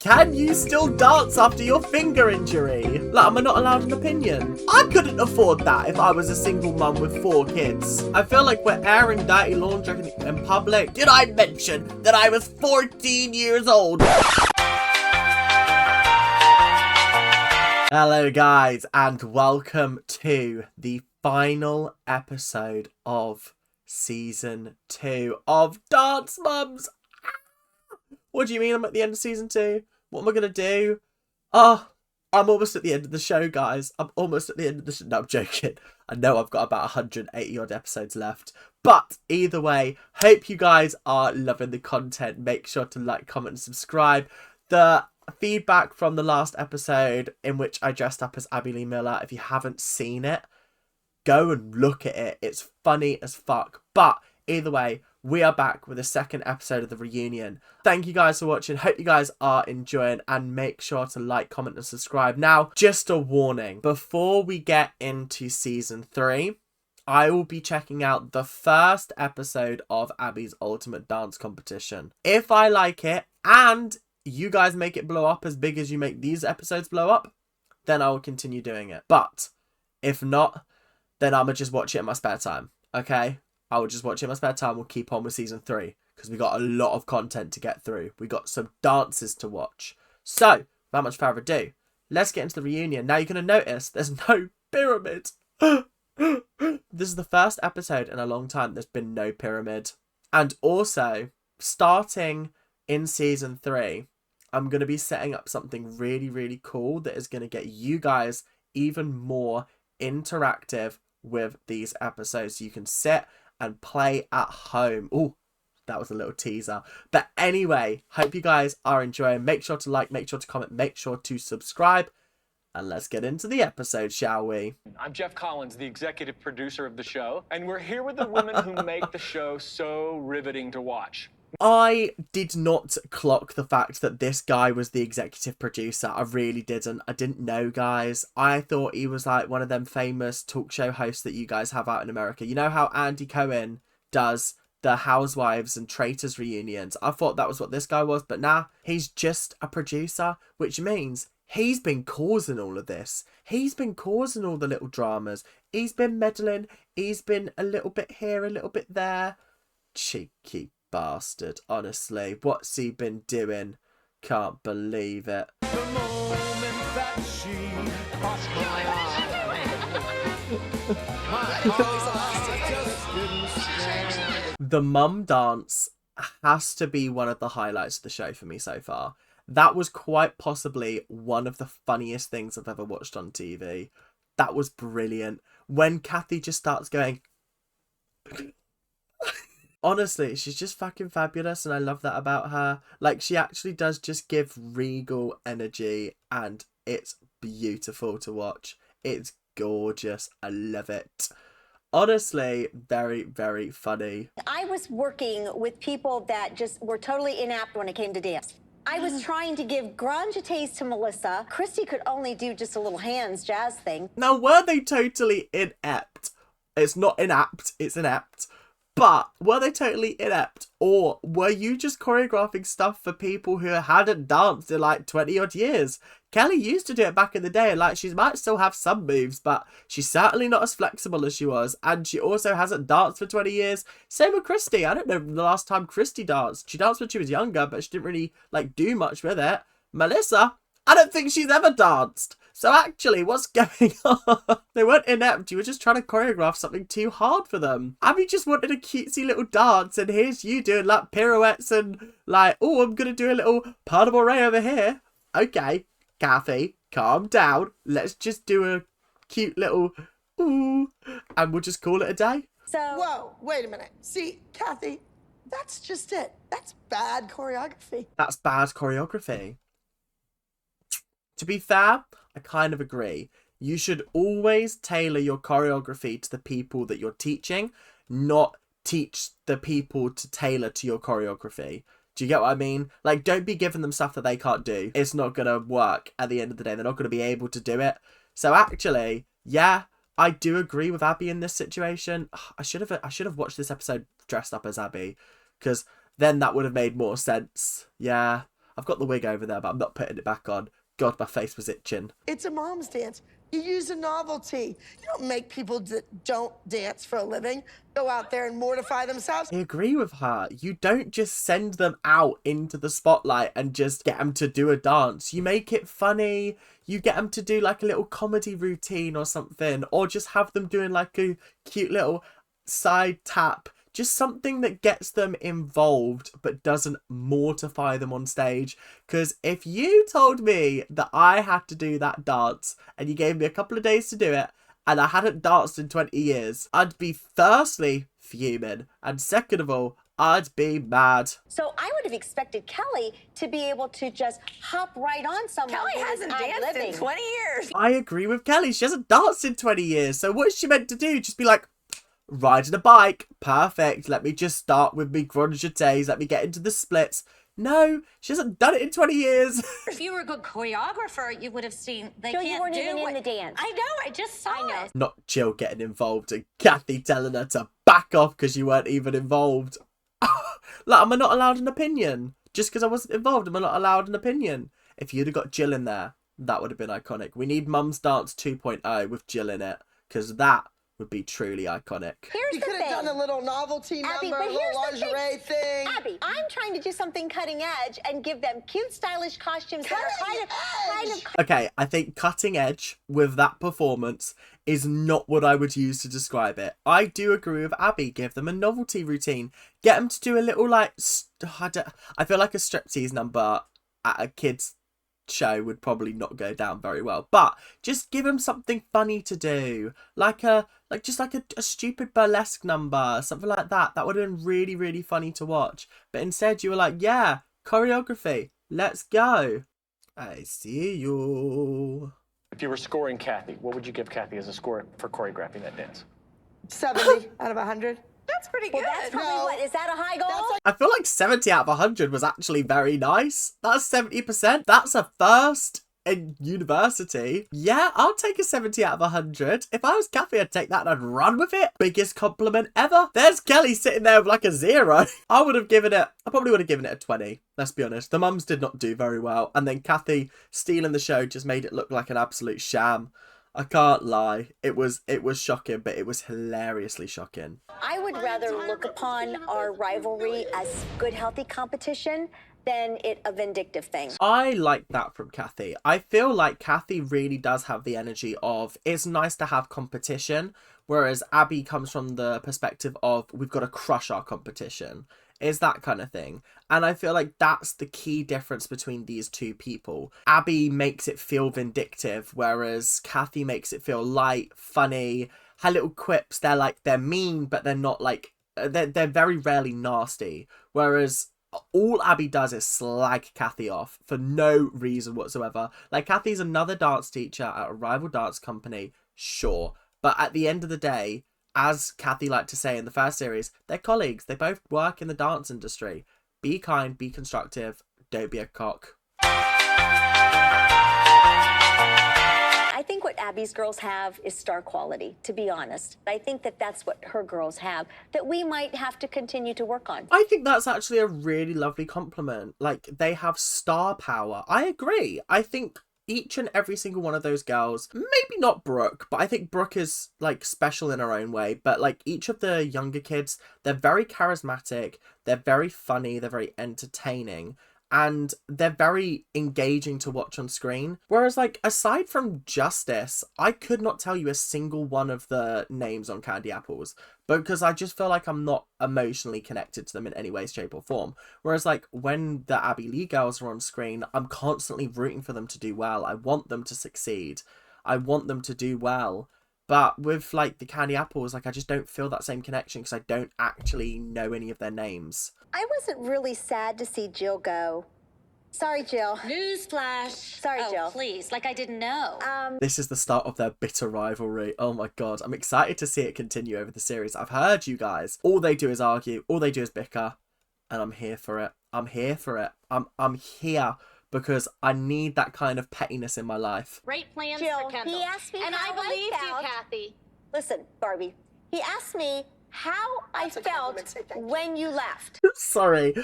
Can you still dance after your finger injury? Like, am I not allowed an opinion? I couldn't afford that if I was a single mum with 4 kids. I feel like we're airing dirty laundry in public. Did I mention that I was 14 years old? Hello guys, and welcome to the final episode of season 2 of Dance Mums. What do you mean I'm at the end of season 2? What am I going to do? Oh, I'm almost at the end of the show, guys. I'm almost at the end of the show. No, I'm joking. I know I've got about 180 odd episodes left. But either way, hope you guys are loving the content. Make sure to like, comment and subscribe. The feedback from the last episode in which I dressed up as Abby Lee Miller, if you haven't seen it, go and look at it. It's funny as fuck. But either way, we are back with the second episode of the reunion. Thank you guys for watching. Hope you guys are enjoying, and make sure to like, comment and subscribe. Now, just a warning. Before we get into season 3, I will be checking out the first episode of Abby's Ultimate Dance Competition. If I like it and you guys make it blow up as big as you make these episodes blow up, then I will continue doing it. But if not, then I'm going to just watch it in my spare time. Okay? I will just watch it in my spare time. We'll keep on with season 3 because we got a lot of content to get through. We got some dances to watch. So, without much further ado, let's get into the reunion. Now, you're going to notice there's no pyramid. This is the first episode in a long time there's been no pyramid. And also, starting in season 3, I'm going to be setting up something really, really cool that is going to get you guys even more interactive with these episodes. So you can sit and play at home. Oh, that was a little teaser. But anyway, hope you guys are enjoying. Make sure to like, make sure to comment, make sure to subscribe. And let's get into the episode, shall we? I'm Jeff Collins, the executive producer of the show. And we're here with the women who make the show so riveting to watch. I did not clock the fact that this guy was the executive producer. I really didn't. I didn't know, guys. I thought he was like one of them famous talk show hosts that you guys have out in America. You know how Andy Cohen does the Housewives and Traitors reunions? I thought that was what this guy was, but nah, he's just a producer, which means he's been causing all of this. He's been causing all the little dramas. He's been meddling. He's been a little bit here, a little bit there. Cheeky bastard, honestly. What's he been doing? Can't believe it. The moment that she crossed my eye. The mum dance has to be one of the highlights of the show for me so far. That was quite possibly one of the funniest things I've ever watched on TV. That was brilliant. When Kathy just starts going... Honestly, she's just fucking fabulous, and I love that about her. Like, she actually does just give regal energy, and it's beautiful to watch. It's gorgeous. I love it. Honestly, very, very funny. I was working with people that just were totally inept when it came to dance. I was trying to give grunge taste to Melissa. Christy could only do just a little hands jazz thing. Now, were they totally inept? It's not inapt, it's inept. But were they totally inept, or were you just choreographing stuff for people who hadn't danced in like 20 odd years? Kelly used to do it back in the day, and like, she might still have some moves, but she's certainly not as flexible as she was, and she also hasn't danced for 20 years. Same with Christy. I don't know the last time Christy danced. She danced when she was younger, but she didn't really like do much with it. Melissa, I don't think she's ever danced. So actually, what's going on? They weren't inept. You were just trying to choreograph something too hard for them. Abby just wanted a cutesy little dance, and here's you doing like pirouettes and like, oh, I'm going to do a little pas de bourrée over here. Okay, Kathy, calm down. Let's just do a cute little ooh, and we'll just call it a day. So, whoa, wait a minute. See, Kathy, that's just it. That's bad choreography. That's bad choreography. To be fair, I kind of agree. You should always tailor your choreography to the people that you're teaching, not teach the people to tailor to your choreography. Do you get what I mean? Like, don't be giving them stuff that they can't do. It's not going to work at the end of the day. They're not going to be able to do it. So actually, yeah, I do agree with Abby in this situation. I should have watched this episode dressed up as Abby, because then that would have made more sense. Yeah. I've got the wig over there, but I'm not putting it back on. God, my face was itching. It's a mom's dance. You use a novelty. You don't make people that don't dance for a living go out there and mortify themselves. I agree with her. You don't just send them out into the spotlight and just get them to do a dance. You make it funny. You get them to do like a little comedy routine or something, or just have them doing like a cute little side tap. Just something that gets them involved but doesn't mortify them on stage. Because if you told me that I had to do that dance and you gave me a couple of days to do it and I hadn't danced in 20 years, I'd be firstly fuming, and second of all, I'd be mad. So I would have expected Kelly to be able to just hop right on someone Kelly who is hasn't danced ad-libbing. in 20 years. I agree with Kelly. She hasn't danced in 20 years. So what's she meant to do? Just be like, riding a bike. Perfect. Let me just start with me grand jetés. Let me get into the splits. No, she hasn't done it in 20 years. If you were a good choreographer, you would have seen they Jill, can't you weren't do even what... in the dance. I know, I just saw it. Not Jill getting involved and Kathy telling her to back off because you weren't even involved. Like, am I not allowed an opinion? Just because I wasn't involved, am I not allowed an opinion? If you'd have got Jill in there, that would have been iconic. We need Mum's Dance 2.0 with Jill in it, because that would be truly iconic. Here's You the could thing. have done a little novelty Abby, number, but a little here's the lingerie thing. Abby, I'm trying to do something cutting edge and give them cute, stylish costumes that are kind of Okay, I think cutting edge with that performance is not what I would use to describe it. I do agree with Abby. Give them a novelty routine. Get them to do a little, like, I feel like a striptease number at a kid's show would probably not go down very well, but just give them something funny to do, like a stupid burlesque number, something like that. That would have been really, really funny to watch. But instead you were like, yeah, choreography, let's go. I see you. If you were scoring Kathy, what would you give Kathy as a score for choreographing that dance? 70 out of 100. That's pretty Well, good. that's probably No. what, is that a high goal? That's like I feel like 70 out of 100 was actually very nice. That's 70%. That's a first in university. Yeah, I'll take a 70 out of 100. If I was Kathy, I'd take that and I'd run with it. Biggest compliment ever. There's Kelly sitting there with like a 0. I probably would have given it a 20. Let's be honest. The mums did not do very well. And then Kathy stealing the show just made it look like an absolute sham. I can't lie. It was shocking, but it was hilariously shocking. I would rather look upon our rivalry as good, healthy competition than it a vindictive thing. I like that from Kathy. I feel like Kathy really does have the energy of, it's nice to have competition, whereas Abby comes from the perspective of, we've got to crush our competition. It's that kind of thing. And I feel like that's the key difference between these two people. Abby makes it feel vindictive, whereas Kathy makes it feel light, funny. Her little quips, they're mean, but they're not like, they're very rarely nasty. Whereas all Abby does is slag Kathy off for no reason whatsoever. Like, Kathy's another dance teacher at a rival dance company, sure. But at the end of the day, as Kathy liked to say in the first series, they're colleagues. They both work in the dance industry. Be kind, be constructive, don't be a cock. I think what Abby's girls have is star quality, to be honest. I think that that's what her girls have, that we might have to continue to work on. I think that's actually a really lovely compliment. Like, they have star power. I agree. I think each and every single one of those girls, maybe not Brooke, but I think Brooke is like special in her own way. But like each of the younger kids, they're very charismatic, they're very funny, they're very entertaining, and they're very engaging to watch on screen. Whereas, like, aside from Justice, I could not tell you a single one of the names on Candy Apples, because I just feel like I'm not emotionally connected to them in any way, shape, or form. Whereas, like, when the Abby Lee girls are on screen, I'm constantly rooting for them to do well. I want them to succeed. I want them to do well. But with, like, the Candy Apples, like, I just don't feel that same connection because I don't actually know any of their names. I wasn't really sad to see Jill go. Sorry, Jill. Newsflash. Sorry, oh, Jill. Please, like I didn't know. This is the start of their bitter rivalry. Oh my god, I'm excited to see it continue over the series. I've heard you guys. All they do is argue. All they do is bicker. And I'm here for it. I'm here for it. I'm here because I need that kind of pettiness in my life. Great plans Jill, for Kendall. he asked me and how I believed felt. you, Kathy. Listen, Barbie, he asked me how I That's a felt compliment. Say thank you. when you left. Sorry.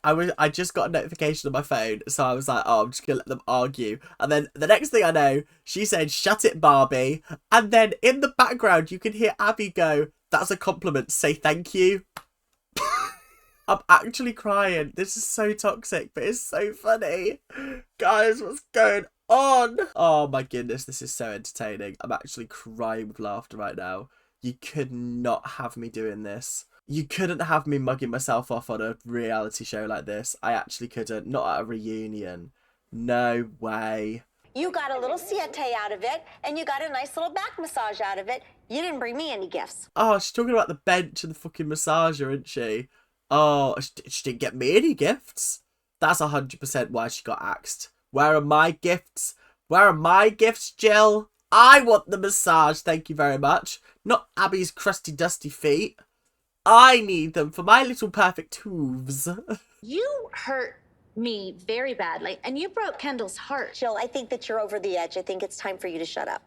I just got a notification on my phone, so I was like, oh, I'm just gonna let them argue. And then the next thing I know, she said, "Shut it, Barbie." And then in the background, you can hear Abby go, "That's a compliment. Say thank you." I'm actually crying. This is so toxic, but it's so funny. Guys, what's going on? Oh my goodness, this is so entertaining. I'm actually crying with laughter right now. You could not have me doing this. You couldn't have me mugging myself off on a reality show like this. I actually couldn't. Not at a reunion. No way. You got a little siete out of it, and you got a nice little back massage out of it. You didn't bring me any gifts. Oh, she's talking about the bench and the fucking massager, isn't she? Oh, she didn't get me any gifts. That's 100% why she got axed. Where are my gifts? Where are my gifts, Jill? I want the massage, thank you very much. Not Abby's crusty, dusty feet. I need them for my little perfect hooves. You hurt me very badly, and you broke Kendall's heart. Jill, I think that you're over the edge. I think it's time for you to shut up.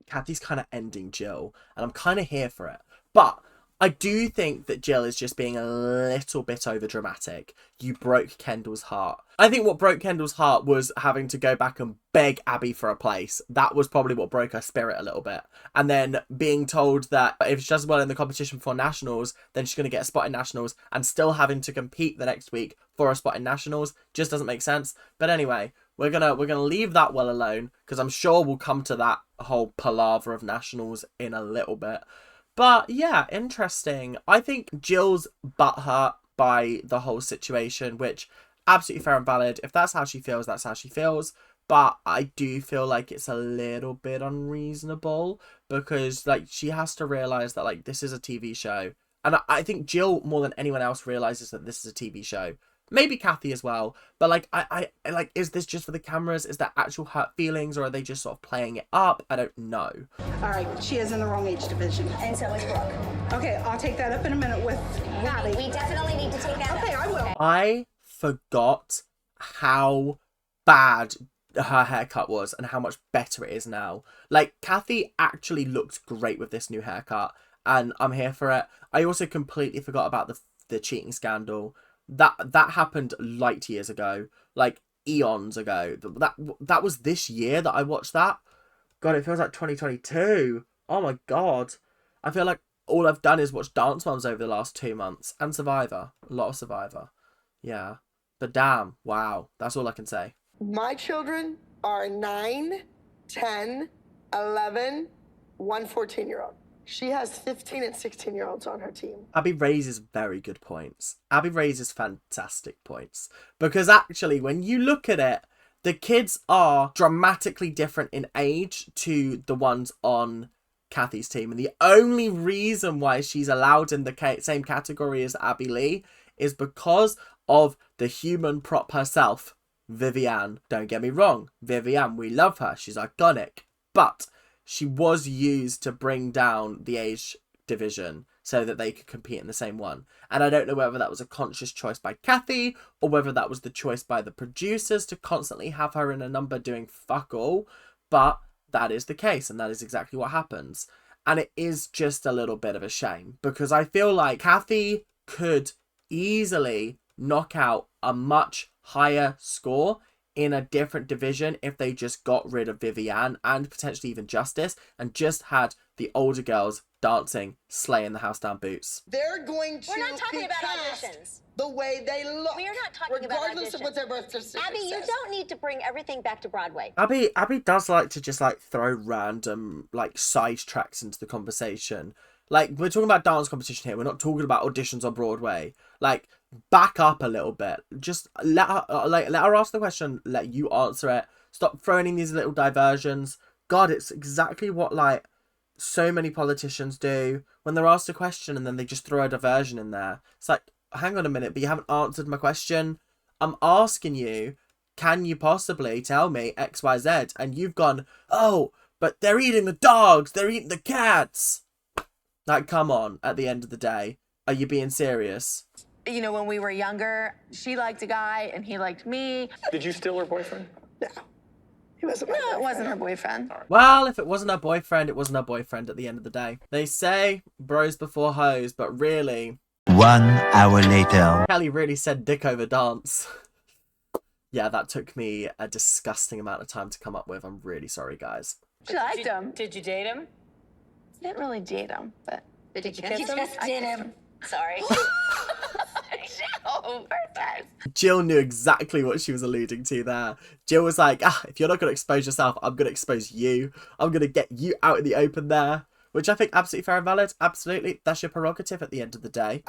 Kathy's kind of ending Jill, and I'm kind of here for it. But I do think that Jill is just being a little bit over dramatic. You broke Kendall's heart. I think what broke Kendall's heart was having to go back and beg Abby for a place. That was probably what broke her spirit a little bit. And then being told that if she does well in the competition for Nationals, then she's going to get a spot in Nationals, and still having to compete the next week for a spot in Nationals just doesn't make sense. But anyway, we're gonna leave that well alone, because I'm sure we'll come to that whole palaver of Nationals in a little bit. But yeah, interesting. I think Jill's butthurt by the whole situation, which absolutely fair and valid. If that's how she feels, that's how she feels. But I do feel like it's a little bit unreasonable, because like she has to realize that like this is a TV show. And I think Jill more than anyone else realizes that this is a TV show. Maybe Kathy as well, but like I like, is this just for the cameras? Is that actual hurt feelings, or are they just sort of playing it up? I don't know. All right, she is in the wrong age division. And so is Brooke. Okay, I'll take that up in a minute with Abby. We definitely need to take that up. Okay, I will. I forgot how bad her haircut was and how much better it is now. Like, Kathy actually looked great with this new haircut, and I'm here for it. I also completely forgot about the cheating scandal. That happened light years ago, like eons ago. That was this year that I watched that. God, it feels like 2022. Oh my God. I feel like all I've done is watch Dance Moms over the last 2 months, and Survivor. A lot of Survivor. Yeah. But damn, wow. That's all I can say. My children are 9, 10, 11, one 14-year-old. She has 15 and 16-year-olds on her team. Abby raises very good points. Abby raises fantastic points. Because actually, when you look at it, the kids are dramatically different in age to the ones on Kathy's team. And the only reason why she's allowed in the same category as Abby Lee is because of the human prop herself, Vivienne. Don't get me wrong, Vivienne, we love her. She's iconic. But she was used to bring down the age division so that they could compete in the same one. And I don't know whether that was a conscious choice by Kathy, or whether that was the choice by the producers to constantly have her in a number doing fuck all. But that is the case, and that is exactly what happens. And it is just a little bit of a shame, because I feel like Kathy could easily knock out a much higher score in a different division if they just got rid of Vivienne and potentially even Justice, and just had the older girls dancing, slaying the house down boots. They're going to We're not talking be about cast auditions. the way they look. We are not talking about regardless of what their birth certificate Abby, you says. don't need to bring everything back to Broadway. Abby does like to just like throw random like side tracks into the conversation. Like, we're talking about dance competition here. We're not talking about auditions on Broadway. Like, back up a little bit. Just let her ask the question. Let you answer it. Stop throwing in these little diversions. God, it's exactly what like so many politicians do when they're asked a question and then they just throw a diversion in there. It's like, hang on a minute, but you haven't answered my question. I'm asking you, can you possibly tell me X, Y, Z? And you've gone, oh, but they're eating the dogs. They're eating the cats. Like, come on, at the end of the day. Are you being serious? You know, when we were younger, she liked a guy and he liked me. Did you steal her boyfriend? No. He wasn't my No, it boyfriend. wasn't her boyfriend. Well, if it wasn't her boyfriend, it wasn't her boyfriend at the end of the day. They say bros before hoes, but really... 1 hour later. Kelly really said dick over dance. Yeah, that took me a disgusting amount of time to come up with. I'm really sorry, guys. She liked him. Did you date him? I didn't really date him, but Did you you kiss kiss him? him? Just I did kissed him. Sorry. Oh, first time. Jill knew exactly what she was alluding to there. Jill was like, if you're not going to expose yourself, I'm going to expose you. I'm going to get you out in the open there. Which I think absolutely fair and valid. Absolutely. That's your prerogative at the end of the day.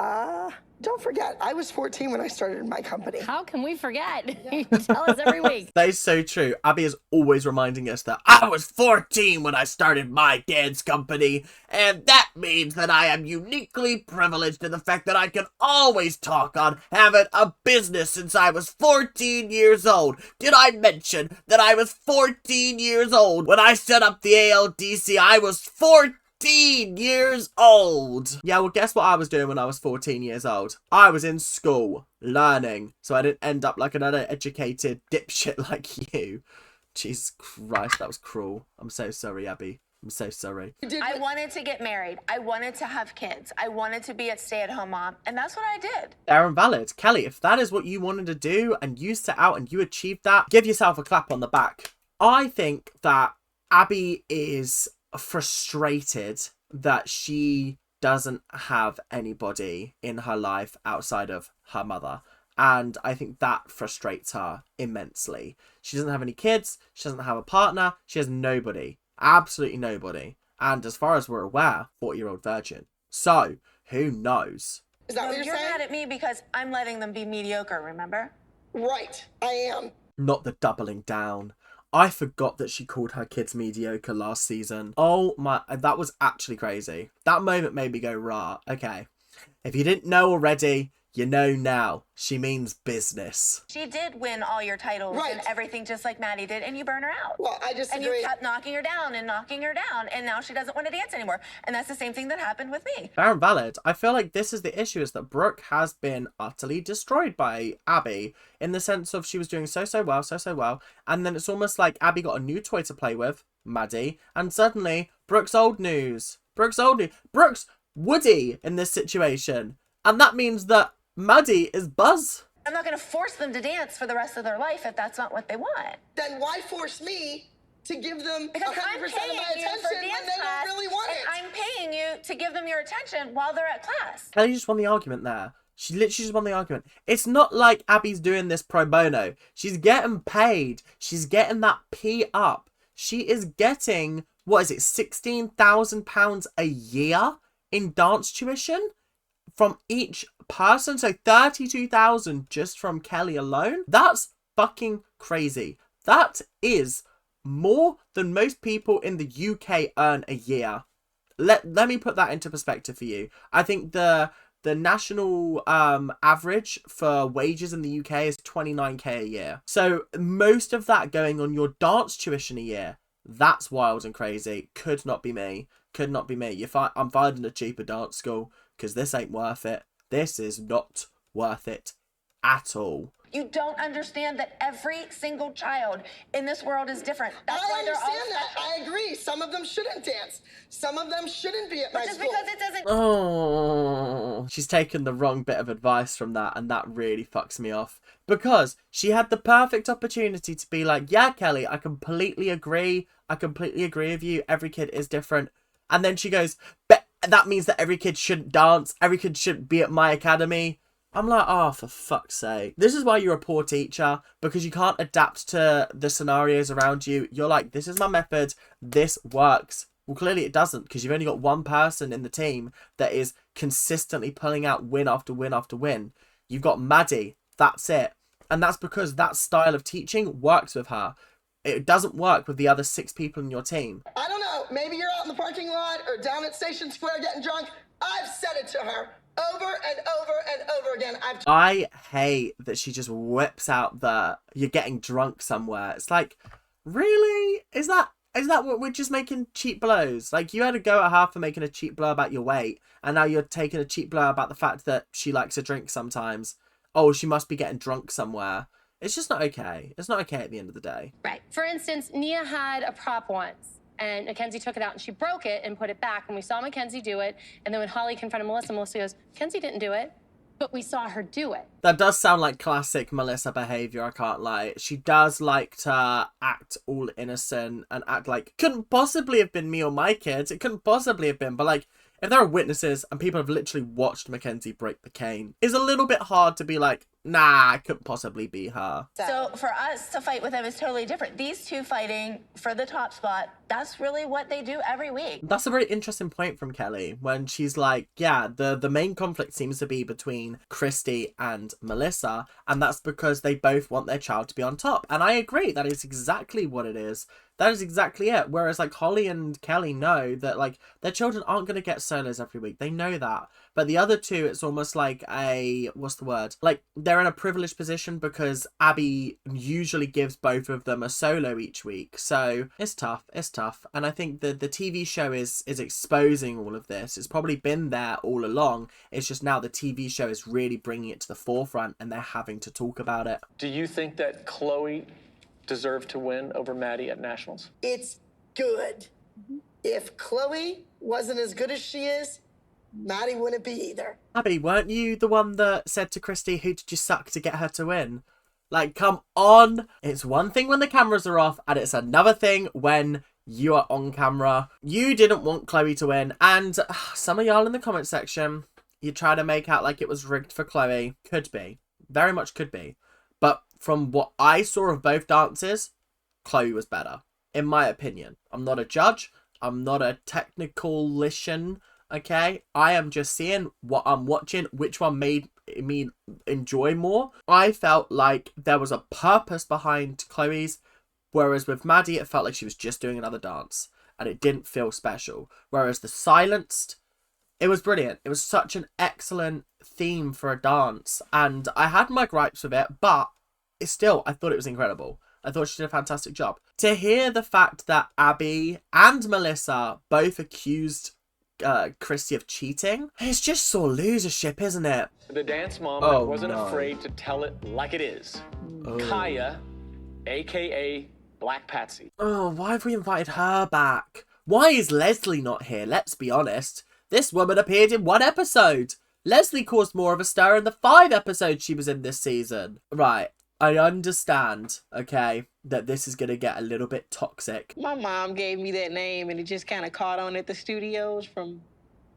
Don't forget, I was 14 when I started my company. How can we forget? You tell us every week. That is so true. Abby is always reminding us that I was 14 when I started my dance company. And that means that I am uniquely privileged in the fact that I can always talk on having a business since I was 14 years old. Did I mention that I was 14 years old when I set up the ALDC? I was 14 years old. Yeah, well, guess what I was doing when I was 14 years old? I was in school, learning, so I didn't end up like another educated dipshit like you. Jesus Christ, that was cruel. I'm so sorry, Abby. I'm so sorry. I wanted to get married. I wanted to have kids. I wanted to be a stay-at-home mom, and that's what I did. Fair and valid. Kelly, if that is what you wanted to do and you set out and you achieved that, give yourself a clap on the back. I think that Abby is frustrated that she doesn't have anybody in her life outside of her mother, and I think that frustrates her immensely. She doesn't have any kids, she doesn't have a partner, she has nobody, absolutely nobody, and as far as we're aware, 40-year-old virgin. So who knows? Is that No, what you're you're saying? mad at me because I'm letting them be mediocre, remember? Right, I am. Not the doubling down. I forgot that she called her kids mediocre last season. Oh my, that was actually crazy. That moment made me go, rah, okay. If you didn't know already, you know now. She means business. She did win all your titles Right. and everything just like Maddie did, and you burn her out. Well, I And disagree. you kept knocking her down, and now she doesn't want to dance anymore. And that's the same thing that happened with me. Fair and valid. I feel like this is the issue, is that Brooke has been utterly destroyed by Abby, in the sense of she was doing so well, and then it's almost like Abby got a new toy to play with, Maddie, and suddenly Brooke's old news. Brooke's Woody in this situation. And that means that Maddie is Buzz. I'm not going to force them to dance for the rest of their life if that's not what they want. Then why force me to give them 100% Because of I'm my paying you attention for when dance they class, don't really want and it? I'm paying you to give them your attention while they're at class. Kelly just won the argument there. She literally just won the argument. It's not like Abby's doing this pro bono. She's getting paid. She's getting that P up. She is getting, what is it, £16,000 a year in dance tuition from each person. So 32,000 just from Kelly alone. That's fucking crazy. That is more than most people in the UK earn a year. Let me put that into perspective for you. I think the national average for wages in the UK is 29k a year. So most of that going on your dance tuition a year. That's wild and crazy. Could not be me. Could not be me. I'm finding a cheaper dance school because this ain't worth it. This is not worth it at all. You don't understand that every single child in this world is different. That's I why they're all understand that. special. I agree. Some of them shouldn't dance. Some of them shouldn't be at my But just school. because it doesn't Oh, she's taken the wrong bit of advice from that, and that really fucks me off. Because she had the perfect opportunity to be like, yeah, Kelly, I completely agree. I completely agree with you. Every kid is different. And then she goes, but that means that every kid shouldn't dance. Every kid shouldn't be at my academy. I'm like, oh, for fuck's sake. This is why you're a poor teacher, because you can't adapt to the scenarios around you. You're like, this is my method. This works. Well, clearly it doesn't, because you've only got one person in the team that is consistently pulling out win after win after win. You've got Maddie. That's it. And that's because that style of teaching works with her. It doesn't work with the other 6 people in your team. I don't know. Maybe you're out in the parking lot or down at Station Square getting drunk. I've said it to her over and over and over again. I hate that she just whips out the you're getting drunk somewhere. It's like, really? Is that what we're just making cheap blows? Like, you had a go at her for making a cheap blow about your weight, and now you're taking a cheap blow about the fact that she likes a drink sometimes. Oh, she must be getting drunk somewhere. It's just not okay. It's not okay at the end of the day. Right. For instance, Nia had a prop once, and Mackenzie took it out and she broke it and put it back. And we saw Mackenzie do it. And then when Holly confronted Melissa, Melissa goes, Mackenzie didn't do it, but we saw her do it. That does sound like classic Melissa behavior, I can't lie. She does like to act all innocent and act like, couldn't possibly have been me or my kids. It couldn't possibly have been. But like, if there are witnesses and people have literally watched Mackenzie break the cane, it's a little bit hard to be like, nah, it couldn't possibly be her. So for us to fight with them is totally different. These two fighting for the top spot, that's really what they do every week. That's a very interesting point from Kelly when she's like, yeah, the main conflict seems to be between Christy and Melissa, and that's because they both want their child to be on top. And I agree, that is exactly what it is. That is exactly it. Whereas like Holly and Kelly know that like their children aren't going to get solos every week. They know that. But the other two, it's almost like a, what's the word? Like they're in a privileged position because Abby usually gives both of them a solo each week. So it's tough. It's tough. And I think the TV show is exposing all of this. It's probably been there all along. It's just now the TV show is really bringing it to the forefront and they're having to talk about it. Do you think that Chloe deserved to win over Maddie at Nationals? It's good. If Chloe wasn't as good as she is, Maddie wouldn't be either. Abby, weren't you the one that said to Christy, who did you suck to get her to win? Like, come on. It's one thing when the cameras are off, and it's another thing when you are on camera. You didn't want Chloe to win, and some of y'all in the comment section, you try to make out like it was rigged for Chloe. Could be. Very much could be. But from what I saw of both dances, Chloe was better, in my opinion. I'm not a judge. I'm not a technicalician. Okay, I am just seeing what I'm watching, which one made me enjoy more. I felt like there was a purpose behind Chloe's, whereas with Maddie, it felt like she was just doing another dance, and it didn't feel special. Whereas the Silenced, it was brilliant. It was such an excellent theme for a dance, and I had my gripes with it, but it's still, I thought it was incredible. I thought she did a fantastic job. To hear the fact that Abby and Melissa both accused Christy of cheating, it's just sore losership, isn't it? The dance mom Oh, wasn't no. afraid to tell it like it is. Oh. Kaya, aka Black Patsy. Oh, why have we invited her back? Why is Leslie not here? Let's be honest. This woman appeared in one episode. Leslie caused more of a stir in the 5 episodes she was in this season. Right, I understand, okay, that this is going to get a little bit toxic. My mom gave me that name and it just kind of caught on at the studios from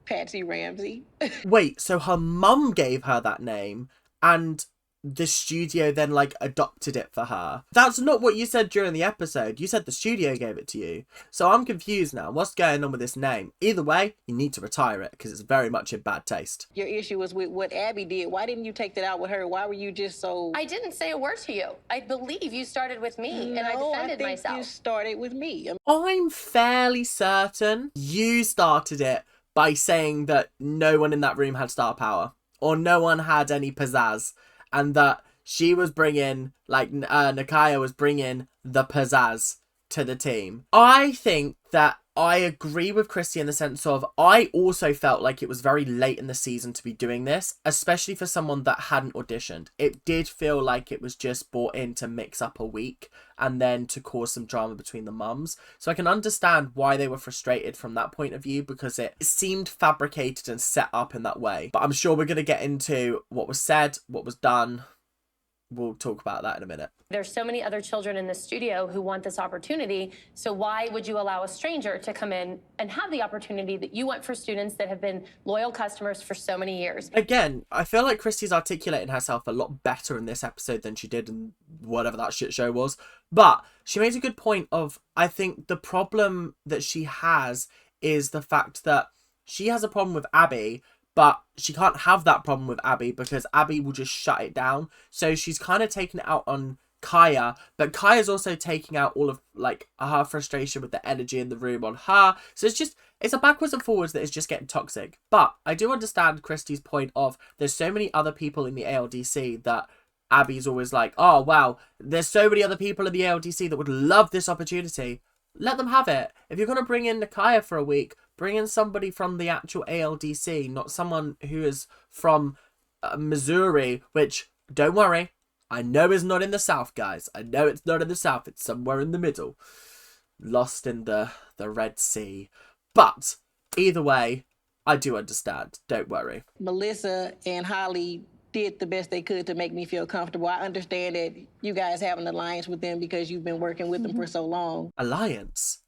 Patsy Ramsey. Wait, so her mum gave her that name and the studio then like adopted it for her? That's not what you said during the episode. You said the studio gave it to you. So I'm confused now. What's going on with this name? Either way, you need to retire it because it's very much in bad taste. Your issue was with what Abby did. Why didn't you take that out with her? Why were you just so... I didn't say a word to you. I believe you started with me, and I No, defended think myself. you started with me. I'm fairly certain you started it by saying that no one in that room had star power or no one had any pizzazz, and that she was bringing, like, Nakia was bringing the pizzazz to the team. I think that I agree with Christy in the sense of I also felt like it was very late in the season to be doing this, especially for someone that hadn't auditioned. It did feel like it was just brought in to mix up a week and then to cause some drama between the mums. So I can understand why they were frustrated from that point of view because it seemed fabricated and set up in that way. But I'm sure we're going to get into what was said, what was done. We'll talk about that in a minute. There's so many other children in the studio who want this opportunity, so why would you allow a stranger to come in and have the opportunity that you want for students that have been loyal customers for so many years? Again, I feel like Christy's articulating herself a lot better in this episode than she did in whatever that shit show was. But she makes a good point of, I think the problem that she has is the fact that she has a problem with Abby, but she can't have that problem with Abby because Abby will just shut it down. So she's kind of taking it out on Kaya, but Kaya's also taking out all of like her frustration with the energy in the room on her. So it's a backwards and forwards that is just getting toxic. But I do understand Christy's point of there's so many other people in the ALDC that Abby's always like, oh wow, there's so many other people in the ALDC that would love this opportunity. Let them have it. If you're going to bring in Nakia for a week, bring in somebody from the actual ALDC, not someone who is from Missouri, which, don't worry, I know it's not in the South, guys. I know it's not in the South. It's somewhere in the middle. Lost in the Red Sea. But either way, I do understand. Don't worry. Melissa and Holly did the best they could to make me feel comfortable. I understand that you guys have an alliance with them because you've been working with them for so long. Alliance?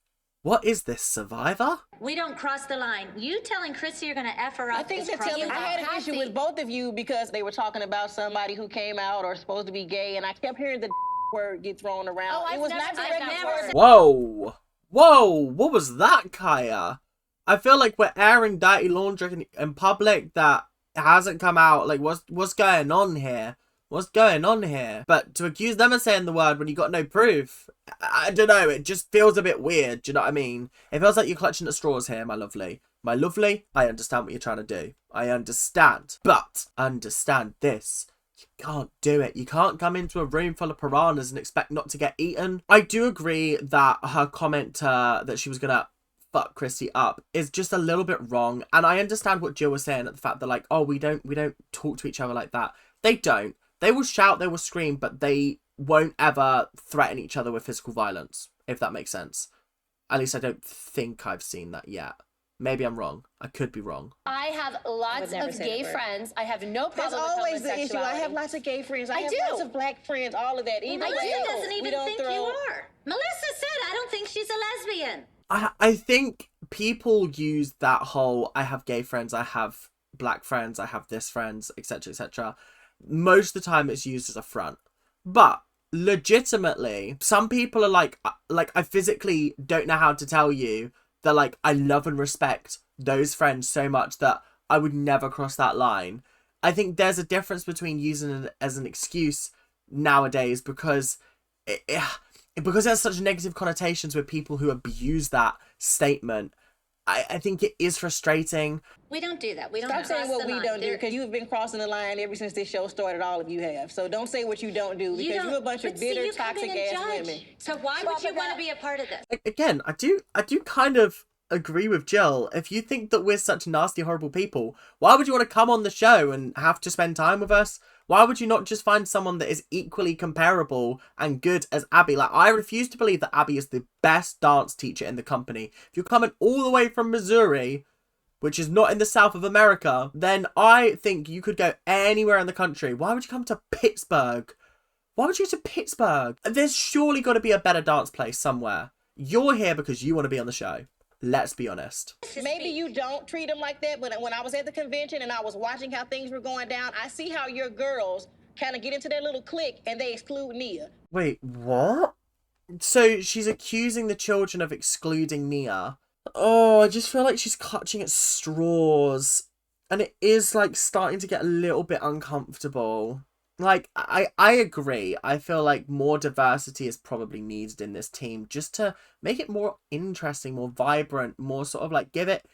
What is this, Survivor? We don't cross the line. You telling Christy you're gonna F her up I think is that crossing. I had an issue with both of you because they were talking about somebody who came out or supposed to be gay, and I kept hearing the word get thrown around. Oh, it was not directed towards Whoa! Whoa! What was that, Kaya? I feel like we're airing dirty laundry in public that hasn't come out. Like, what's going on here? What's going on here? But to accuse them of saying the word when you got no proof, I don't know. It just feels a bit weird. Do you know what I mean? It feels like you're clutching at straws here, my lovely. My lovely, I understand what you're trying to do. I understand. But understand this. You can't do it. You can't come into a room full of piranhas and expect not to get eaten. I do agree that her comment that she was going to fuck Christy up is just a little bit wrong. And I understand what Jill was saying at the fact that, like, oh, we don't talk to each other like that. They don't. They will shout, they will scream, but they won't ever threaten each other with physical violence, if that makes sense. At least I don't think I've seen that yet. Maybe I'm wrong. I could be wrong. I have lots of gay friends. I have no problem That's with always the issue. I have homosexuality. lots of gay friends. I have do. lots of black friends, all of that. Either Melissa way, doesn't we even don't think throw... you are. Melissa said, I don't think she's a lesbian. I think people use that whole, I have gay friends, I have black friends, I have this friends, etc., etc. Most of the time it's used as a front. But legitimately, some people are like I physically don't know how to tell you that, like, I love and respect those friends so much that I would never cross that line. I think there's a difference between using it as an excuse nowadays because because it has such negative connotations with people who abuse that statement. I think it is frustrating. We don't do that. We don't Stop saying cross what the we line. don't do, because you've been crossing the line ever since this show started. All of you have. So don't say what you don't do, because you're a bunch of bitter, toxic ass women. So why would you want to be a part of this? Again, I do kind of agree with Jill. If you think that we're such nasty, horrible people, why would you want to come on the show and have to spend time with us? Why would you not just find someone that is equally comparable and good as Abby? Like, I refuse to believe that Abby is the best dance teacher in the company. If you're coming all the way from Missouri, which is not in the South of America, then I think you could go anywhere in the country. Why would you come to Pittsburgh? Why would you go to Pittsburgh? There's surely got to be a better dance place somewhere. You're here because you want to be on the show. Let's be honest. Maybe you don't treat them like that, but when I was at the convention and I was watching how things were going down, I see how your girls kind of get into their little clique and they exclude Nia. Wait, what? So she's accusing the children of excluding Nia. Oh, I just feel like she's clutching at straws. And it is, like, starting to get a little bit uncomfortable. Like, I agree. I feel like more diversity is probably needed in this team just to make it more interesting, more vibrant, more sort of like get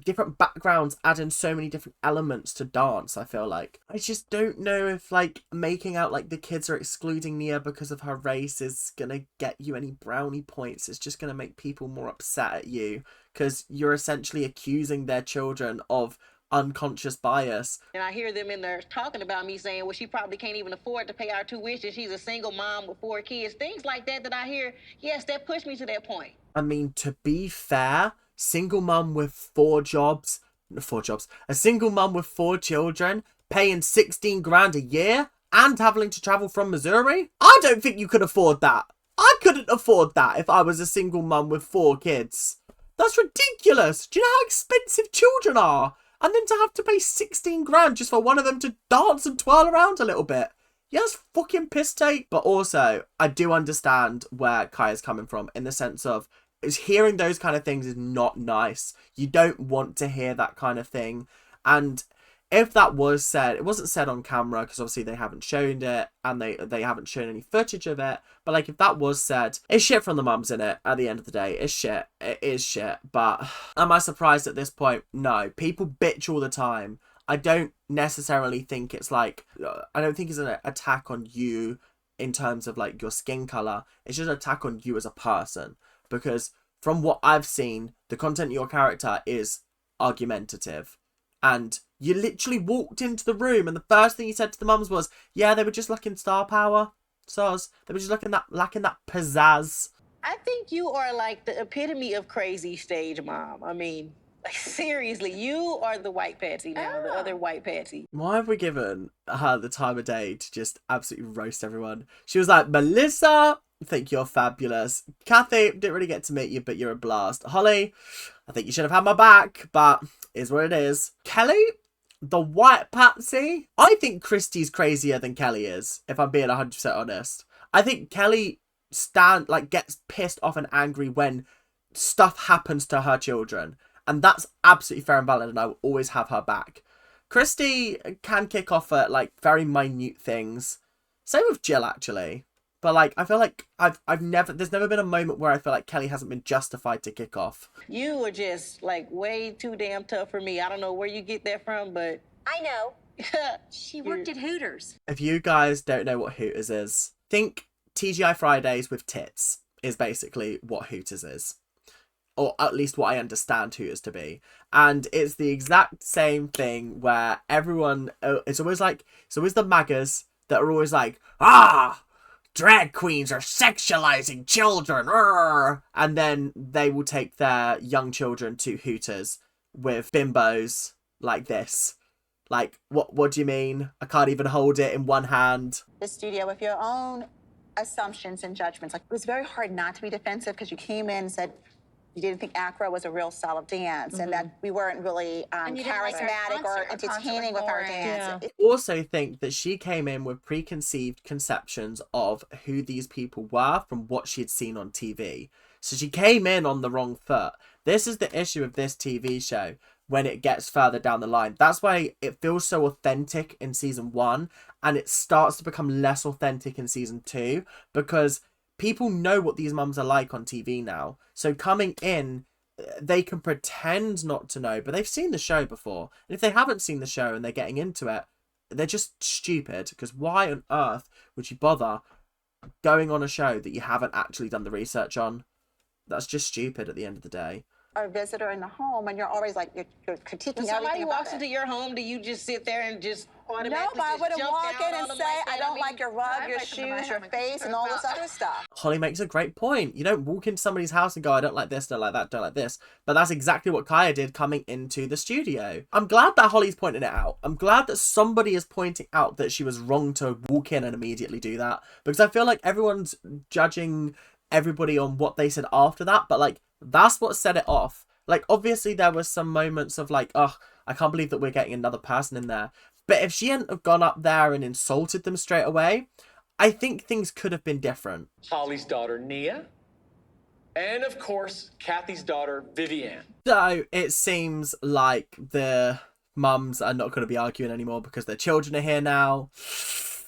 different backgrounds, add in so many different elements to dance, I feel like. I just don't know if, like, making out like the kids are excluding Nia because of her race is gonna get you any brownie points. It's just gonna make people more upset at you because you're essentially accusing their children of unconscious bias. And I hear them in there talking about me saying, well, she probably can't even afford to pay our tuition. She's a single mom with 4 kids. Things like that I hear, yes, that pushed me to that point. I mean, to be fair, single mum with 4 jobs, a single mum with 4 children, paying 16 grand a year and having to travel from Missouri? I don't think you could afford that. I couldn't afford that if I was a single mum with 4 kids. That's ridiculous. Do you know how expensive children are? And then to have to pay 16 grand just for one of them to dance and twirl around a little bit. Yeah, that's fucking piss take. But also, I do understand where Kaya's coming from in the sense of hearing those kind of things is not nice. You don't want to hear that kind of thing. And if that was said, it wasn't said on camera because obviously they haven't shown it and they haven't shown any footage of it. But like if that was said, it's shit from the mums in it at the end of the day. It's shit. It is shit. But am I surprised at this point? No. People bitch all the time. I don't necessarily think it's like, I don't think it's an attack on you in terms of like your skin color. It's just an attack on you as a person. Because from what I've seen, the content of your character is argumentative. And You literally walked into the room and the first thing you said to the mums was, yeah, they were just lacking star power. Soz. They were just lacking that pizzazz. I think you are like the epitome of crazy stage mom. I mean, like, seriously, you are the white Patsy now, the other white Patsy. Why have we given her the time of day to just absolutely roast everyone? She was like, Melissa, I think you're fabulous. Kathy, didn't really get to meet you, but you're a blast. Holly, I think you should have had my back, but is what it is. Kelly, the white Patsy. I think Christy's crazier than Kelly is, if I'm being 100% honest. I think Kelly gets pissed off and angry when stuff happens to her children. And that's absolutely fair and valid, and I will always have her back. Christy can kick off at, like, very minute things. Same with Jill, actually. But, like, I feel like there's never been a moment where I feel like Kelly hasn't been justified to kick off. You were just, like, way too damn tough for me. I don't know where you get that from, but... I know. She worked at Hooters. If you guys don't know what Hooters is, think TGI Fridays with tits is basically what Hooters is. Or at least what I understand Hooters to be. And it's the exact same thing where everyone... It's always the MAGAs that are always like, drag queens are sexualizing children. And then they will take their young children to Hooters with bimbos like this. Like, what do you mean? I can't even hold it in one hand. The studio with your own assumptions and judgments. Like, it was very hard not to be defensive because you came in and said you didn't think acro was a real style of dance, and that we weren't really charismatic or entertaining with our dance. I also think that she came in with preconceived conceptions of who these people were from what she had seen on TV. So she came in on the wrong foot. This is the issue of this TV show when it gets further down the line. That's why it feels so authentic in season 1, and it starts to become less authentic in season 2, because people know what these mums are like on TV now. So coming in, they can pretend not to know, but they've seen the show before. And if they haven't seen the show and they're getting into it, they're just stupid. Because why on earth would you bother going on a show that you haven't actually done the research on? That's just stupid at the end of the day. A visitor in the home, and you're always like, you're critiquing When somebody walks into your home, do you just sit there and just automatically No, but I just wouldn't jump walk down in on and them say, like that? I don't mean, like your rug, your shoes, your face, and all this other stuff. Holly makes a great point. You don't walk into somebody's house and go, I don't like this, don't like that, don't like this. But that's exactly what Kaya did coming into the studio. I'm glad that Holly's pointing it out. I'm glad that somebody is pointing out that she was wrong to walk in and immediately do that. Because I feel like everyone's judging everybody on what they said after that. But, like, that's what set it off. Like, obviously there was some moments of like, I can't believe that we're getting another person in there. But if she hadn't have gone up there and insulted them straight away, I think things could have been different. Holly's daughter, Nia. And, of course, Kathy's daughter, Vivian. So it seems like the mums are not going to be arguing anymore because their children are here now.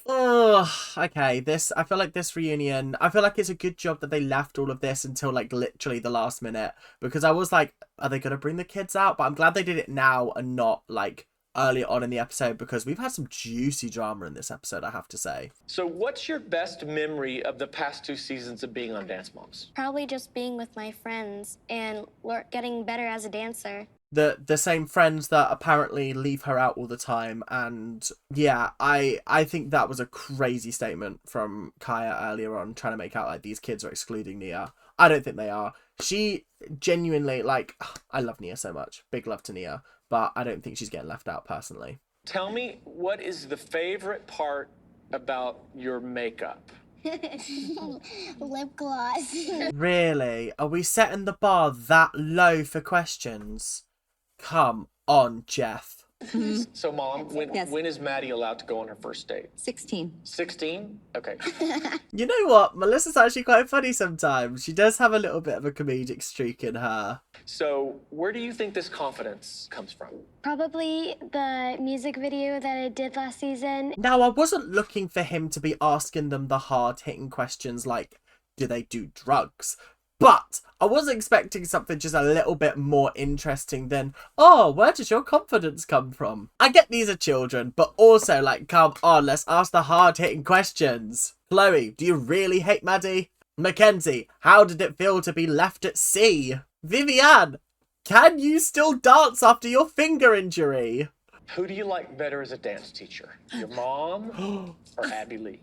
Oh, okay. I feel like this reunion, I feel like it's a good job that they left all of this until like literally the last minute, because I was like, are they going to bring the kids out? But I'm glad they did it now and not like earlier on in the episode, because we've had some juicy drama in this episode, I have to say. So what's your best memory of the past 2 seasons of being on Dance Moms? Probably just being with my friends and getting better as a dancer. The same friends that apparently leave her out all the time. And yeah, I think that was a crazy statement from Kaya earlier on, trying to make out like these kids are excluding Nia. I don't think they are. She genuinely, like, I love Nia so much. Big love to Nia. But I don't think she's getting left out personally. Tell me, what is the favorite part about your makeup? Lip gloss. Really? Are we setting the bar that low for questions? Come on, Jeff. So, Mom, when is Maddie allowed to go on her first date? 16. 16? Okay. You know what? Melissa's actually quite funny sometimes. She does have a little bit of a comedic streak in her. So, where do you think this confidence comes from? Probably the music video that I did last season. Now, I wasn't looking for him to be asking them the hard-hitting questions like, do they do drugs? But I was expecting something just a little bit more interesting than, oh, where does your confidence come from? I get these are children, but also, like, come on, let's ask the hard-hitting questions. Chloe, do you really hate Maddie? Mackenzie, how did it feel to be left at sea? Vivian, can you still dance after your finger injury? Who do you like better as a dance teacher? Your mom or Abby Lee?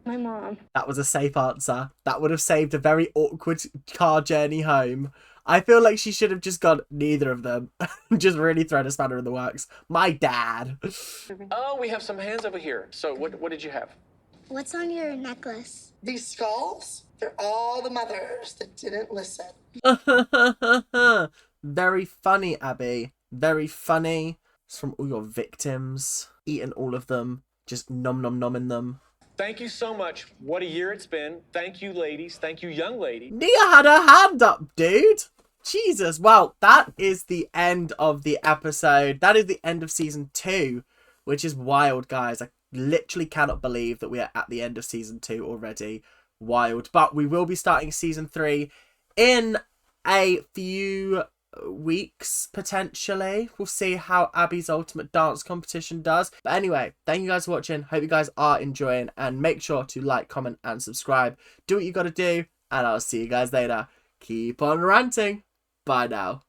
My mom. That was a safe answer. That would have saved a very awkward car journey home. I feel like she should have just gone neither of them. Just really thrown a spanner in the works. My dad. Oh, we have some hands over here. So what did you have? What's on your necklace? These skulls, they're all the mothers that didn't listen. Very funny, Abby. Very funny. It's from all your victims. Eating all of them. Just nom-nom-nomming them. Thank you so much. What a year it's been. Thank you, ladies. Thank you, young lady. Nia had her hand up, dude. Jesus. Well, that is the end of the episode. That is the end of season 2, which is wild, guys. I literally cannot believe that we are at the end of season 2 already. Wild. But we will be starting season 3 in a few weeks, potentially. We'll see how Abby's ultimate dance competition does. But anyway, thank you guys for watching. Hope you guys are enjoying, and make sure to like, comment and subscribe. Do what you gotta do, and I'll see you guys later. Keep on ranting. Bye now.